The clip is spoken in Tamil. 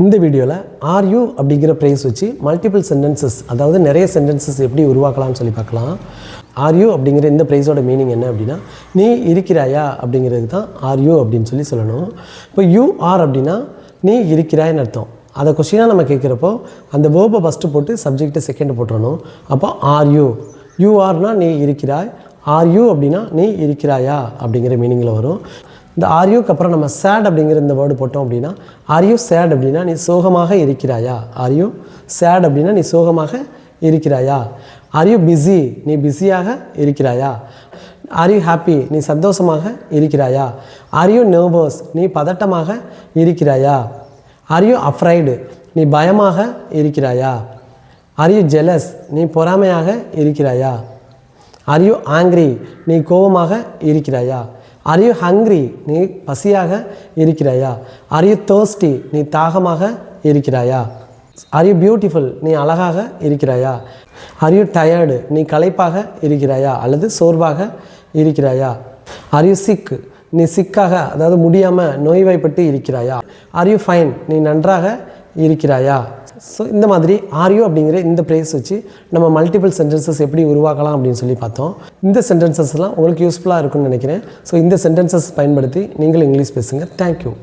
இந்த வீடியோவில் ஆர் யூ அப்படிங்கிற ப்ரைஸ் வச்சு மல்டிபிள் சென்டென்சஸ், அதாவது நிறைய சென்டென்சஸ் எப்படி உருவாக்கலாம்னு சொல்லி பார்க்கலாம். ஆர் யூ அப்படிங்கிற இந்த ப்ரைஸோட மீனிங் என்ன அப்படின்னா, நீ இருக்கிறாயா அப்படிங்கிறது தான் ஆர் யூ அப்படின்னு சொல்லணும். இப்போ யூ ஆர் அப்படின்னா நீ இருக்கிறாய்னு அர்த்தம். அதை கொஸ்டினாக நம்ம கேட்குறப்போ அந்த வேர்பை ஃபஸ்ட்டு போட்டு சப்ஜெக்டை செகண்ட் போட்டுறணும். அப்போ ஆர் யூ, யூ ஆர்னா நீ இருக்கிறாய், ஆர் யூ அப்படின்னா நீ இருக்கிறாயா அப்படிங்கிற மீனிங்கில் வரும். இந்த ஆர்யூக்கு அப்புறம் நம்ம சேட் அப்படிங்கிற இந்த வேர்டு போட்டோம் அப்படின்னா, ஆர்யூ சேட் அப்படின்னா நீ சோகமாக இருக்கிறாயா, ஆர்யூ சேட் அப்படின்னா நீ சோகமாக இருக்கிறாயா, ஆர்யூ பிஸி நீ பிஸியாக இருக்கிறாயா, ஆர்யூ ஹாப்பி நீ சந்தோஷமாக இருக்கிறாயா, ஆர்யூ நர்வஸ் நீ பதட்டமாக இருக்கிறாயா, ஆர்யூ அஃப்ரைடு நீ பயமாக இருக்கிறாயா, ஆர்யூ ஜெலஸ் நீ பொறாமையாக இருக்கிறாயா, ஆர்யூ ஆங்க்ரி நீ கோபமாக இருக்கிறாயா, ஆர் யூ ஹங்க்ரி நீ பசியாக இருக்கிறாயா, ஆர் யூ தர்ஸ்டி நீ தாகமாக இருக்கிறாயா, ஆர் யூ பியூட்டிஃபுல் நீ அழகாக இருக்கிறாயா, ஆர் யூ டயர்டு நீ களைப்பாக இருக்கிறாயா அல்லது சோர்வாக இருக்கிறாயா, ஆர் யூ சிக் நீ சிக்காக அதாவது முடியாமல் நோய்வாய்ப்பட்டு இருக்கிறாயா, ஆர் யூ ஃபைன் நீ நன்றாக இருக்கிறாயா. ஸோ இந்த மாதிரி ஆர்யூ அப்படிங்கிற இந்த ப்ரைஸ் வச்சு நம்ம மல்டிபிள் சென்டென்சஸ் எப்படி உருவாக்கலாம் அப்படின்னு சொல்லி பார்த்தோம். இந்த சென்டென்சஸ்லாம் உங்களுக்கு யூஸ்ஃபுல்லாக இருக்கும்னு நினைக்கிறேன். ஸோ இந்த சென்டென்சஸ் பயன்படுத்தி நீங்கள் இங்கிலீஷ் பேசுங்க. தேங்க்யூ.